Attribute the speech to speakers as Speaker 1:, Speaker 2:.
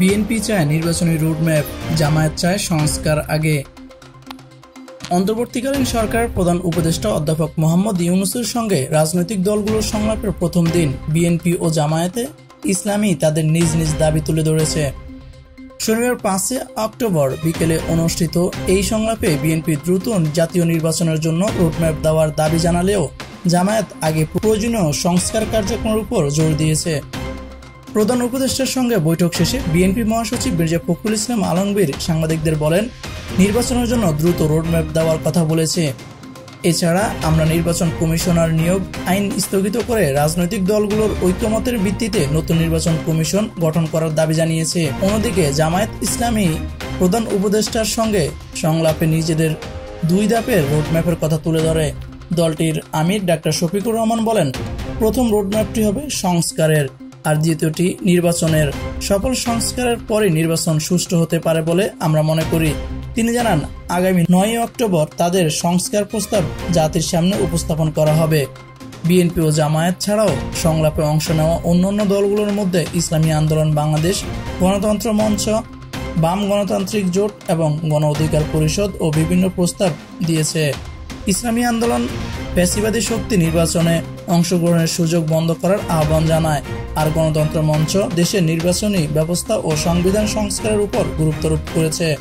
Speaker 1: BNP চায় নির্বাচনী roadmap, Jamaat চায় সংস্কার আগে। অন্তর্বর্তীকালীন সরকার প্রধান উপদেষ্টা অধ্যাপক মোহাম্মদ ইউনূসের সঙ্গে রাজনৈতিক দলগুলোর সংলাপের প্রথম দিন বিএনপি ও জামায়াতে ইসলামী তাদের নিজ নিজ দাবি তুলে ধরেছে। শনিবার 5 অক্টোবর বিকেলে অনুষ্ঠিত এই সংলাপে বিএনপি দ্রুত জাতীয় নির্বাচনের জন্য রোডম্যাপ দেওয়ার দাবি জানালেও জামায়াত আগে প্রয়োজনীয় সংস্কার কার্যক্রমের উপর জোর দিয়েছে। প্রধান উপদেষ্টার সঙ্গে বৈঠক শেষে বিএনপি মহাসচিব মির্জা ফখরুল ইসলাম আলমগীর সাংবাদিকদের বলেন, নির্বাচনের জন্য দ্রুত রোডম্যাপ দেওয়ার কথা বলেছে। এছাড়া আমরা নির্বাচন কমিশনার নিয়োগ আইন স্থগিত করে রাজনৈতিক দলগুলোর ঐকমত্যের ভিত্তিতে নতুন নির্বাচন কমিশন গঠন করার দাবি জানিয়েছে। অন্যদিকে জামায়াত ইসলামী প্রধান উপদেষ্টার সঙ্গে সংলাপে নিজেদের 2 ধাপের রোডম্যাপের কথা তুলে ধরে। দলটির আমির ডাক্তার শফিকুর রহমান বলেন, প্রথম রোডম্যাপটি হবে সংস্কারের, আর দ্বিতীয়টি নির্বাচনের। সকল সংস্কারের পরে নির্বাচন সুষ্ঠু হতে পারে বলে আমরা মনে করি। তিনি জানান, আগামী 9 অক্টোবর তাদের সংস্কার প্রস্তাব জাতির সামনে উপস্থাপন করা হবে। বিএনপি ও জামায়াত ছাড়াও সংলাপে অংশ নেওয়া অন্যান্য দলগুলোর মধ্যে ইসলামী আন্দোলন বাংলাদেশ, গণতন্ত্র মঞ্চ, বাম গণতান্ত্রিক জোট এবং গণ অধিকার পরিষদ ও বিভিন্ন প্রস্তাব দিয়েছে। ইসলামী আন্দোলন ফ্যাসিবাদী শক্তি নির্বাচনে অংশগ্রহণের সুযোগ বন্ধ করার আহ্বান জানায়, আর গণতন্ত্র মঞ্চ দেশের নির্বাচনী ব্যবস্থা ও সংবিধান সংস্কারের উপর গুরুত্বারোপ করেছে।